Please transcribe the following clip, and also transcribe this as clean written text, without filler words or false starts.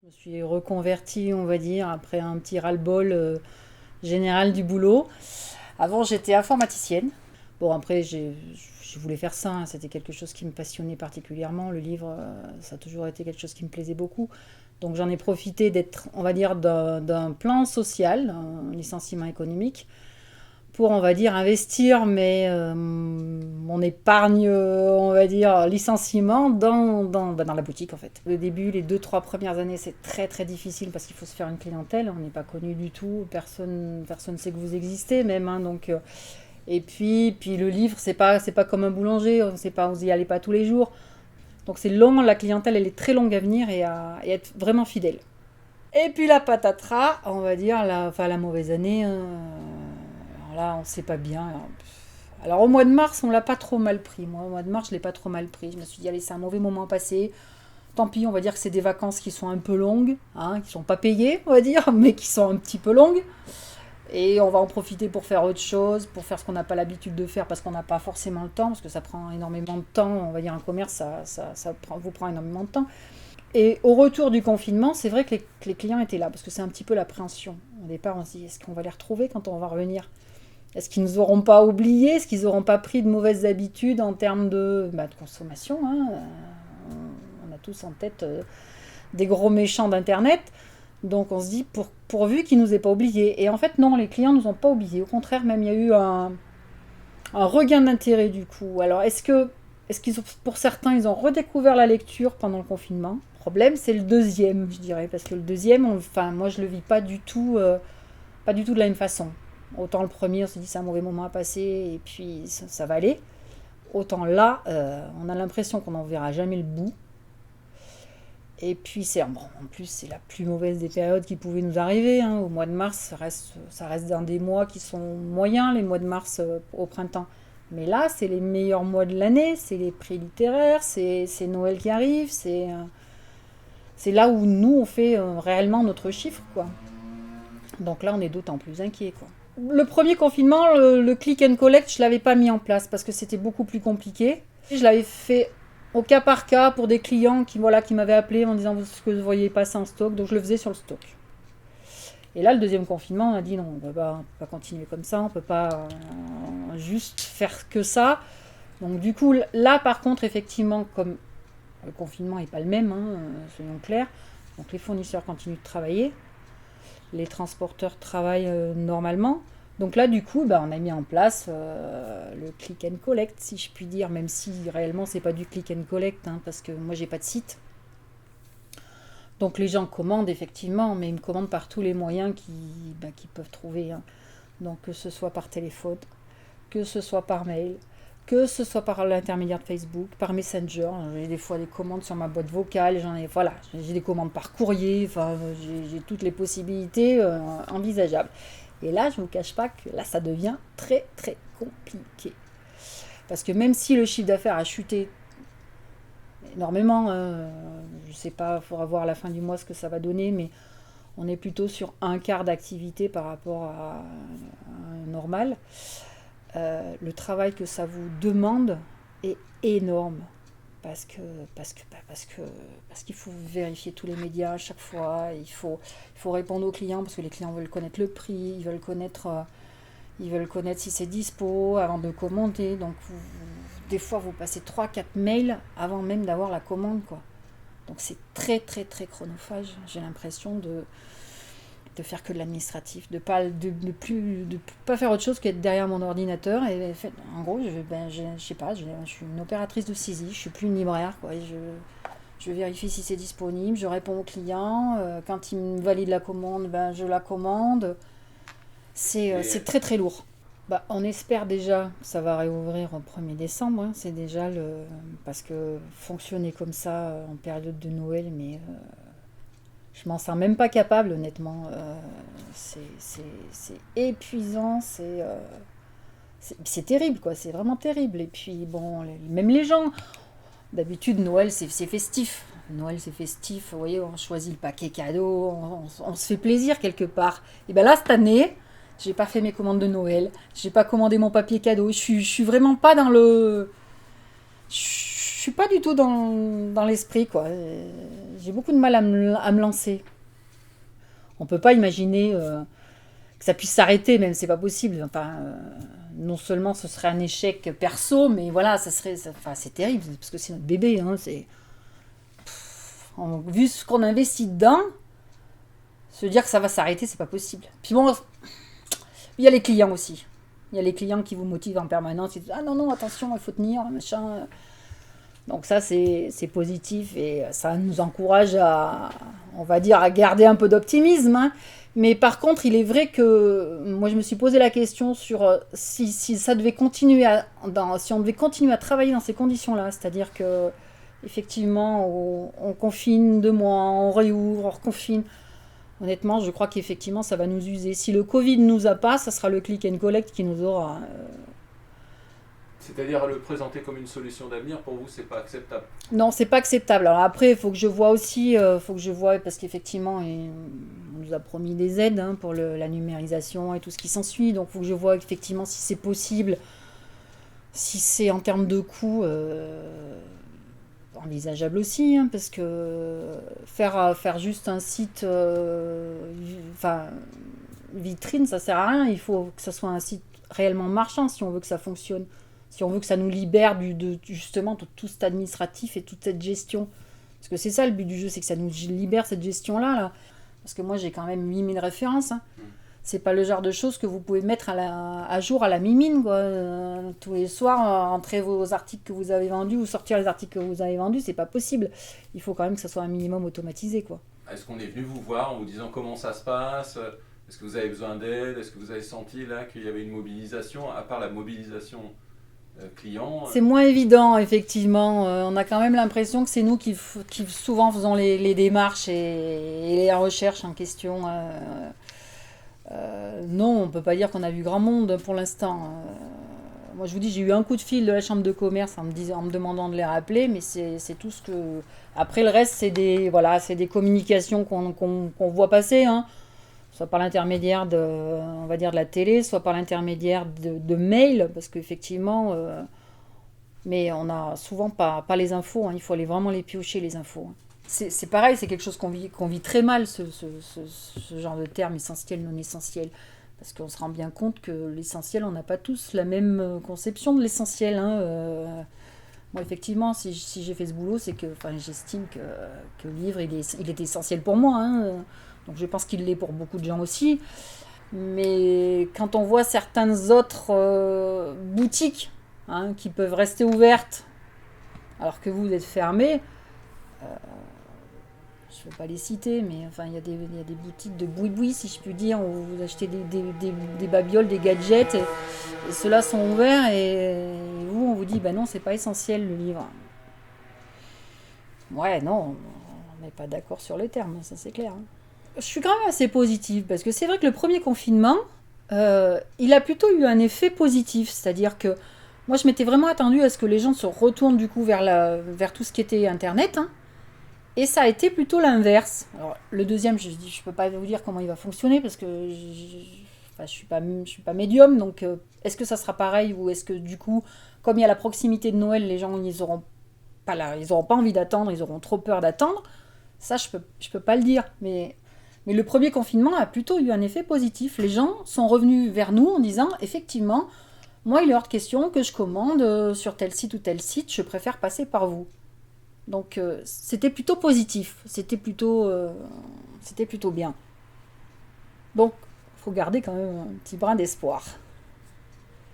Je me suis reconvertie, on va dire, après un petit ras-le-bol général du boulot. Avant, j'étais informaticienne. Bon, après, je voulais faire ça, hein. C'était quelque chose qui me passionnait particulièrement. Le livre, ça a toujours été quelque chose qui me plaisait beaucoup. Donc, j'en ai profité d'être, on va dire, d'un plan social, un licenciement économique, pour, on va dire, investir mon épargne, on va dire, licenciement dans la boutique, en fait. Le début, les 2, 3 premières années, c'est très, très difficile parce qu'il faut se faire une clientèle. On n'est pas connu du tout. Personne ne sait que vous existez, même, hein, donc, et puis le livre, c'est pas comme un boulanger. C'est pas, vous y allez pas tous les jours. Donc, c'est long. La clientèle, elle est très longue à venir et être vraiment fidèle. Et puis la patatras, on va dire, la mauvaise année, alors là, on sait pas bien. Alors au mois de mars, on l'a pas trop mal pris. Moi, au mois de mars, je l'ai pas trop mal pris. Je me suis dit, allez, c'est un mauvais moment passé. Tant pis, on va dire que c'est des vacances qui sont un peu longues, hein, qui sont pas payées, on va dire, mais qui sont un petit peu longues. Et on va en profiter pour faire autre chose, pour faire ce qu'on n'a pas l'habitude de faire parce qu'on n'a pas forcément le temps, parce que ça prend énormément de temps. On va dire un commerce, vous prend énormément de temps. Et au retour du confinement, c'est vrai que les clients étaient là, parce que c'est un petit peu l'appréhension. Au départ, on se dit, est-ce qu'on va les retrouver quand on va revenir? Est-ce qu'ils nous auront pas oubliés? Est-ce qu'ils n'auront pas pris de mauvaises habitudes en termes de consommation, hein? On a tous en tête des gros méchants d'Internet. Donc on se dit, pourvu qu'ils nous aient pas oubliés. Et en fait, non, les clients nous ont pas oubliés. Au contraire, même, il y a eu un regain d'intérêt du coup. Alors, pour certains, ils ont redécouvert la lecture pendant le confinement? Le problème, c'est le deuxième, je dirais, parce que le deuxième, enfin, moi, je le vis pas du tout de la même façon. Autant le premier, on se dit c'est un mauvais moment à passer et puis ça va aller. Autant là, on a l'impression qu'on n'en verra jamais le bout. Et puis bon, en plus c'est la plus mauvaise des périodes qui pouvaient nous arriver, hein. Au mois de mars, ça reste dans des mois qui sont moyens, les mois de mars au printemps. Mais là, c'est les meilleurs mois de l'année, c'est les prix littéraires, c'est Noël qui arrive, c'est là où nous on fait réellement notre chiffre, quoi. Donc là, on est d'autant plus inquiet, quoi. Le premier confinement, le click and collect, je l'avais pas mis en place parce que c'était beaucoup plus compliqué. Je l'avais fait au cas par cas pour des clients qui m'avaient appelé en disant ce que vous voyez passer en stock, donc je le faisais sur le stock. Et là, le deuxième confinement, on a dit non, on peut pas continuer comme ça, on peut pas juste faire que ça. Donc du coup, là par contre, effectivement, comme le confinement n'est pas le même, hein, soyons clairs, donc les fournisseurs continuent de travailler, les transporteurs travaillent normalement. Donc là, du coup, on a mis en place le click and collect, si je puis dire, même si réellement c'est pas du click and collect, hein, parce que moi j'ai pas de site. Donc les gens commandent effectivement, mais ils me commandent par tous les moyens qu'ils peuvent trouver, hein. Donc que ce soit par téléphone, que ce soit par mail, que ce soit par l'intermédiaire de Facebook, par Messenger. J'ai des fois des commandes sur ma boîte vocale, voilà, j'ai des commandes par courrier, enfin, j'ai toutes les possibilités envisageables. Et là, je ne vous cache pas que là, ça devient très très compliqué. Parce que même si le chiffre d'affaires a chuté énormément, je ne sais pas, il faudra voir à la fin du mois ce que ça va donner, mais on est plutôt sur un quart d'activité par rapport à un normal. Le travail que ça vous demande est énorme parce qu'il faut vérifier tous les médias à chaque fois, il faut répondre aux clients parce que les clients veulent connaître le prix, ils veulent connaître si c'est dispo avant de commander. Donc des fois vous passez 3 4 mails avant même d'avoir la commande, quoi. Donc c'est très très très chronophage. J'ai l'impression de faire que de l'administratif, de pas faire autre chose qu'être derrière mon ordinateur. Et en gros, je sais pas, je suis une opératrice de saisie, je suis plus une libraire, quoi. Je vérifie si c'est disponible, je réponds aux clients, quand ils me valident la commande, je la commande. C'est très très lourd. On espère déjà que ça va réouvrir au 1er décembre, hein. C'est déjà le. Parce que fonctionner comme ça en période de Noël, mais je m'en sens même pas capable, honnêtement. C'est épuisant, c'est terrible, quoi. C'est vraiment terrible. Et puis, bon, même les gens, d'habitude, Noël, c'est festif. Noël, c'est festif. Vous voyez, on choisit le paquet cadeau, on se fait plaisir quelque part. Et bien là, cette année, j'ai pas fait mes commandes de Noël. J'ai pas commandé mon papier cadeau. Je suis vraiment pas dans le. Je suis pas du tout dans l'esprit, quoi. J'ai beaucoup de mal à me lancer. On peut pas imaginer que ça puisse s'arrêter, même c'est pas possible. Enfin, non seulement ce serait un échec perso, mais voilà, enfin, c'est terrible parce que c'est notre bébé. Hein, vu ce qu'on investit dedans, se dire que ça va s'arrêter, c'est pas possible. Puis bon, il y a les clients aussi. Il y a les clients qui vous motivent en permanence. Ils disent, ah non, non, attention, il faut tenir, machin. Donc ça, c'est positif et ça nous encourage on va dire, à garder un peu d'optimisme. Hein. Mais par contre, il est vrai que moi, je me suis posé la question sur si ça devait continuer si on devait continuer à travailler dans ces conditions-là, c'est-à-dire que effectivement, on confine 2 mois, on réouvre, on reconfine. Honnêtement, je crois qu'effectivement, ça va nous user. Si le Covid ne nous a pas, ça sera le click and collect qui nous aura. C'est-à-dire le présenter comme une solution d'avenir, pour vous, c'est pas acceptable? Non, c'est pas acceptable. Alors après, il faut que je vois aussi, parce qu'effectivement, on nous a promis des aides pour la numérisation et tout ce qui s'ensuit. Donc il faut que je vois effectivement si c'est possible, si c'est en termes de coûts envisageable aussi, hein, parce que faire juste un site, vitrine, ça sert à rien. Il faut que ça soit un site réellement marchand si on veut que ça fonctionne. Si on veut que ça nous libère justement de tout cet administratif et toute cette gestion. Parce que c'est ça le but du jeu, c'est que ça nous libère cette gestion-là. Là. Parce que moi, j'ai quand même 8000 références. Hein. C'est pas le genre de choses que vous pouvez mettre à jour à la mimine. Quoi. Tous les soirs, entrer vos articles que vous avez vendus ou sortir les articles que vous avez vendus, c'est pas possible. Il faut quand même que ça soit un minimum automatisé. Quoi. Est-ce qu'on est venu vous voir en vous disant comment ça se passe? Est-ce que vous avez besoin d'aide? Est-ce que vous avez senti là qu'il y avait une mobilisation? À part la mobilisation client. C'est moins évident, effectivement. On a quand même l'impression que c'est nous qui souvent faisons les démarches et les recherches en question. Non, on ne peut pas dire qu'on a vu grand monde pour l'instant. Moi, je vous dis, j'ai eu un coup de fil de la chambre de commerce en me demandant de les rappeler, mais c'est tout ce que... Après, le reste, c'est des communications qu'on voit passer, hein. Soit par l'intermédiaire on va dire de la télé, soit par l'intermédiaire de mails, parce qu'effectivement, mais on n'a souvent pas les infos, hein, il faut aller vraiment les piocher, les infos. Hein. C'est pareil, c'est quelque chose qu'on vit très mal, ce genre de terme essentiel, non essentiel, parce qu'on se rend bien compte que l'essentiel, on n'a pas tous la même conception de l'essentiel. Hein, moi, effectivement, si j'ai fait ce boulot, c'est que j'estime que le livre, il est essentiel pour moi, hein, donc je pense qu'il l'est pour beaucoup de gens aussi. Mais quand on voit certaines autres boutiques qui peuvent rester ouvertes alors que vous êtes fermées, je ne vais pas les citer, mais enfin il y a des boutiques de boui-boui, si je puis dire, où vous achetez des babioles, des gadgets, et ceux-là sont ouverts, et vous, on vous dit, non, c'est pas essentiel le livre. Ouais, non, on n'est pas d'accord sur les termes, ça c'est clair. Hein. Je suis quand même assez positive, parce que c'est vrai que le premier confinement, il a plutôt eu un effet positif, c'est-à-dire que moi je m'étais vraiment attendue à ce que les gens se retournent du coup vers tout ce qui était Internet, hein, et ça a été plutôt l'inverse. Alors le deuxième, je peux pas vous dire comment il va fonctionner, parce que je suis pas médium, donc est-ce que ça sera pareil, ou est-ce que du coup, comme il y a la proximité de Noël, les gens ils auront pas envie d'attendre, ils auront trop peur d'attendre. Ça, je peux pas le dire, mais le premier confinement a plutôt eu un effet positif. Les gens sont revenus vers nous en disant, effectivement, moi, il est hors de question que je commande sur tel site ou tel site, je préfère passer par vous. Donc, c'était plutôt positif, c'était plutôt bien. Donc, il faut garder quand même un petit brin d'espoir.